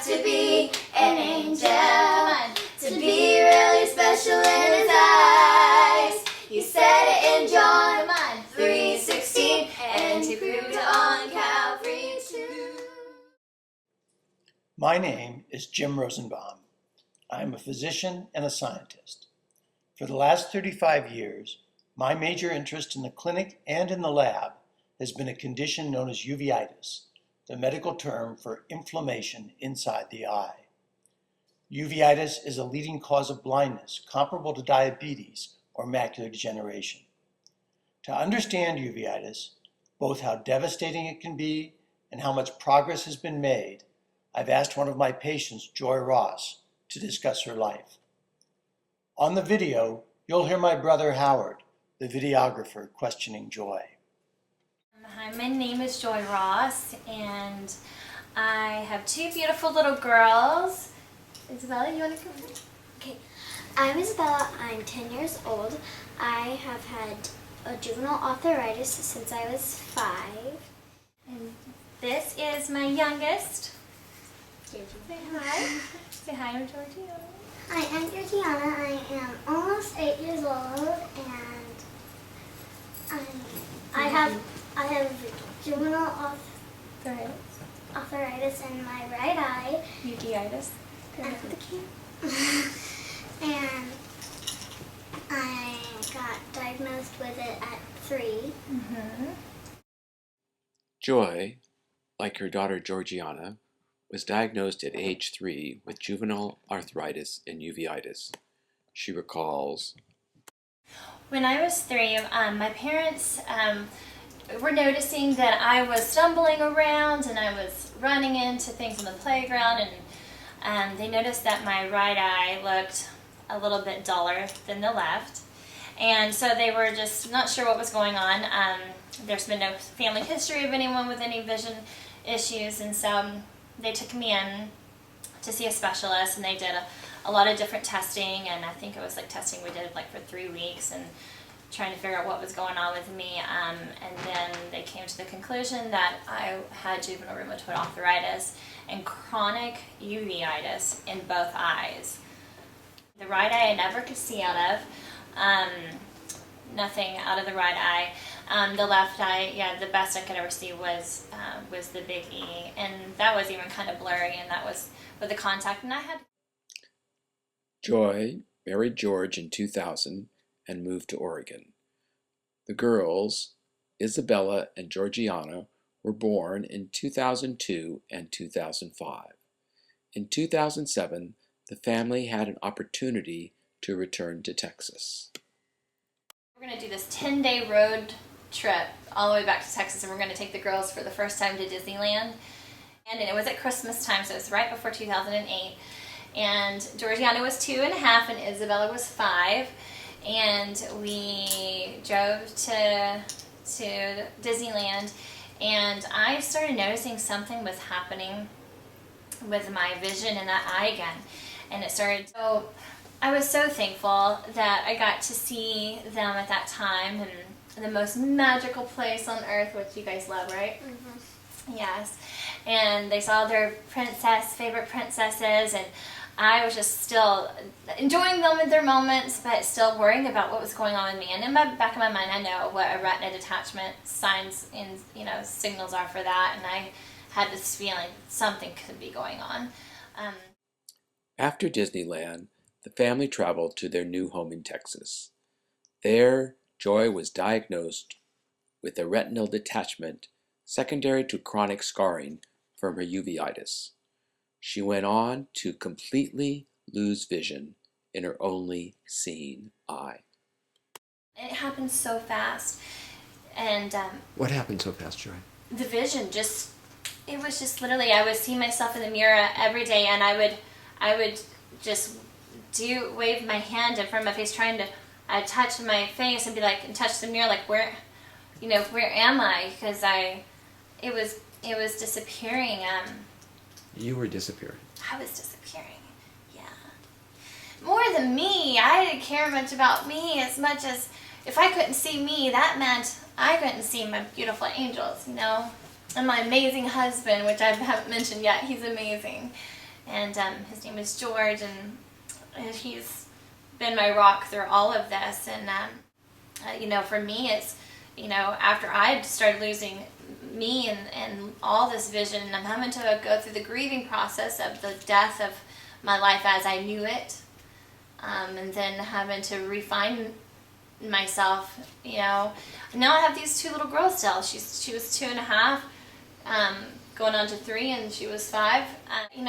to be an angel, to be really special in his eyes. He said it in John 3:16, and he proved it on Calvary too. My name is Jim Rosenbaum. I am a physician and a scientist. For the last 35 years, my major interest in the clinic and in the lab has been a condition known as uveitis, the medical term for inflammation inside the eye. Uveitis is a leading cause of blindness, comparable to diabetes or macular degeneration. To understand uveitis, both how devastating it can be and how much progress has been made, I've asked one of my patients, Joy Ross, to discuss her life. On the video, you'll hear my brother Howard, the videographer, questioning Joy. Hi, my name is Joy Ross, and I have two beautiful little girls. Isabella, you want to come in? Okay, I'm Isabella. I'm 10 years old. I have had a juvenile arthritis since I was 5. And this is my youngest. Say hi. Say hi to Georgiana. Hi, I'm Georgiana. I am almost 8 years old, and I have juvenile arthritis in my right eye. Uveitis. And I got diagnosed with it at 3. Joy, like her daughter Georgiana, was diagnosed at age 3 with juvenile arthritis and uveitis. She recalls, When I was 3, my parents were noticing that I was stumbling around and I was running into things on the playground, and they noticed that my right eye looked a little bit duller than the left. And so they were just not sure what was going on. There's been no family history of anyone with any vision issues, and so they took me in to see a specialist, and they did a lot of different testing, and I think it was like testing we did like for 3 weeks and trying to figure out what was going on with me, and then they came to the conclusion that I had juvenile rheumatoid arthritis and chronic uveitis in both eyes. The right eye I never could see out of, nothing out of the right eye. The left eye, yeah, the best I could ever see was the big E, and that was even kind of blurry, and that was with the contact, and I had... Joy married George in 2000 and moved to Oregon. The girls, Isabella and Georgiana, were born in 2002 and 2005. In 2007, the family had an opportunity to return to Texas. We're going to do this 10-day road trip all the way back to Texas, and we're going to take the girls for the first time to Disneyland. And it was at Christmas time, so it was right before 2008. And Georgiana was 2.5 and Isabella was 5. And we drove to Disneyland, and I started noticing something was happening with my vision in that eye again. And it started, so I was so thankful that I got to see them at that time, and the most magical place on earth, which you guys love, right? Mm-hmm. Yes. And they saw their favorite princesses, and I was just still enjoying them in their moments, but still worrying about what was going on with me. And in the back of my mind, I know what a retina detachment signs and signals are for that, and I had this feeling something could be going on. After Disneyland, the family traveled to their new home in Texas. There, Joy was diagnosed with a retinal detachment secondary to chronic scarring from her uveitis. She went on to completely lose vision in her only seeing eye. It happened so fast. And what happened so fast, Joy? the vision it was just literally, I would see myself in the mirror every day, and I would just wave my hand in front of my face, trying to touch my face and be like, and touch the mirror, like, where am I? Because it was disappearing. You were disappearing. I was disappearing, yeah. More than me. I didn't care much about me as much as if I couldn't see me, that meant I couldn't see my beautiful angels, and my amazing husband, which I haven't mentioned yet. He's amazing. and his name is George, and he's been my rock through all of this. And for me, it's after I started losing me and all this vision, and I'm having to go through the grieving process of the death of my life as I knew it, and then having to refine myself. Now I have these two little girls still. She was 2.5, going on to 3, and she was 5.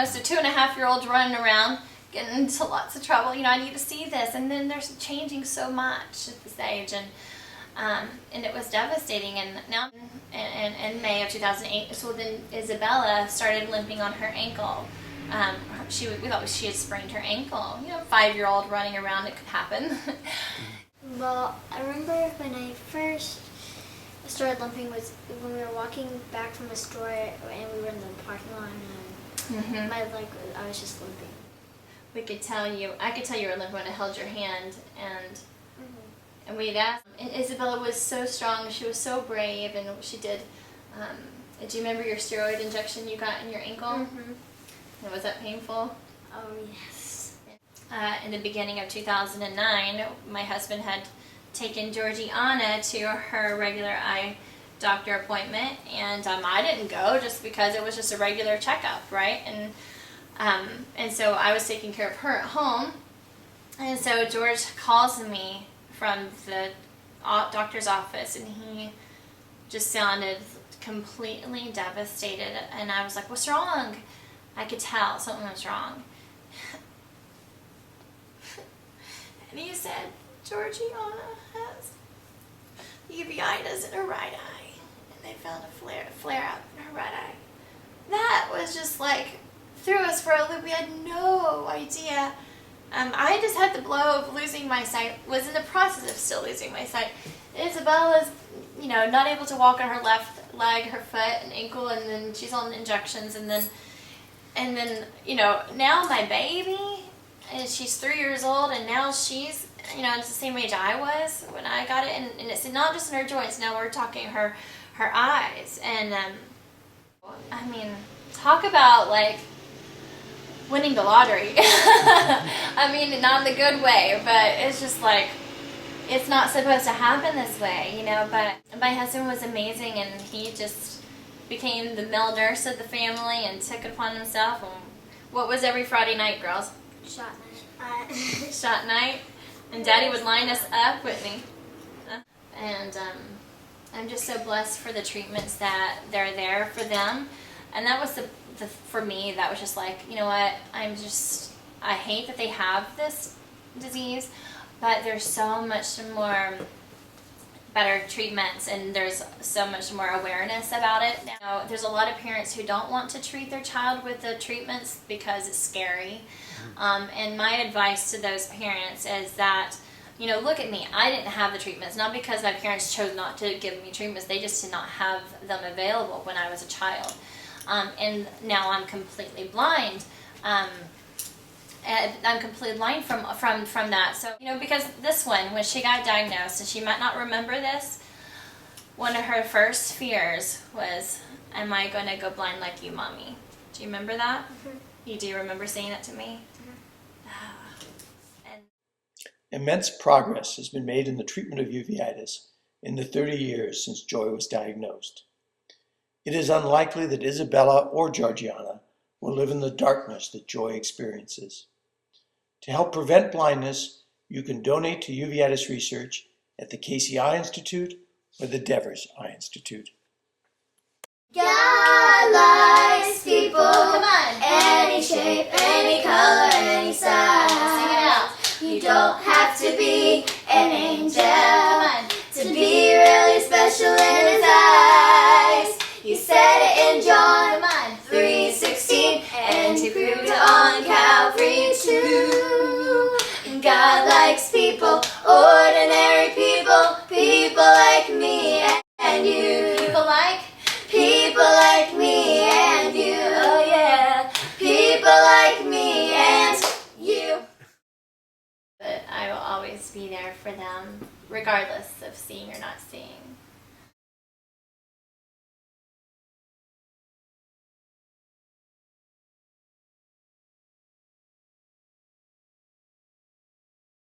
So 2.5-year-olds running around, getting into lots of trouble. I need to see this, and then they're changing so much at this age, and it was devastating. And now, in May of 2008, so then Isabella started limping on her ankle. We thought she had sprained her ankle. 5-year-old running around, it could happen. Well, I remember when I first started limping was when we were walking back from the store and we were in the parking lot, and my leg, I was just limping. I could tell you were limping when I held your hand, and we'd asked. And Isabella was so strong. She was so brave, and she did. Do you remember your steroid injection you got in your ankle? And was that painful? Oh yes. In the beginning of 2009, my husband had taken Georgiana to her regular eye doctor appointment, and I didn't go just because it was just a regular checkup, right? And so I was taking care of her at home, and so George calls me from the doctor's office, and he just sounded completely devastated, and I was like, "What's wrong?" I could tell something was wrong. And he said, "Georgiana has uveitis in her right eye, and they found a flare up in her right eye." That was just like, threw us for a loop. We had no idea. I just had the blow of losing my sight, was in the process of still losing my sight. Isabella's, not able to walk on her left leg, her foot and ankle, and then she's on injections, and then now my baby, and she's 3 years old, and now she's, it's the same age I was when I got it, and it's not just in her joints. Now we're talking her eyes, and talk about like winning the lottery. Not in the good way, but it's just like, it's not supposed to happen this way, but my husband was amazing, and he just became the male nurse of the family and took it upon himself. And what was every Friday night, girls? Shot night. Shot night, and Daddy would line us up, wouldn't he? And I'm just so blessed for the treatments that they're there for them, and that was for me, that was just like, you know what, I hate that they have this disease, but there's so much more better treatments, and there's so much more awareness about it. Now, there's a lot of parents who don't want to treat their child with the treatments because it's scary. And my advice to those parents is that, look at me. I didn't have the treatments, not because my parents chose not to give me treatments. They just did not have them available when I was a child. And now I'm completely blind. And I'm completely blind from that. So, because this one, when she got diagnosed, and she might not remember this, one of her first fears was, "Am I going to go blind like you, Mommy?" Do you remember that? You do remember saying that to me? And Immense progress has been made in the treatment of uveitis in the 30 years since Joy was diagnosed. It is unlikely that Isabella or Georgiana will live in the darkness that Joy experiences. To help prevent blindness, you can donate to uveitis research at the Casey Eye Institute or the Devers Eye Institute. God likes people. come on. Any shape, any color, any size. Sing it out. You don't have to be an angel Come on. to be really special in His eyes. He said it in John Come on. 3:16, and He proved it on Calvary too. God likes people, ordinary people, people like me and you. People like me and you. Oh yeah, people like me and you. But I will always be there for them, regardless of seeing or not seeing.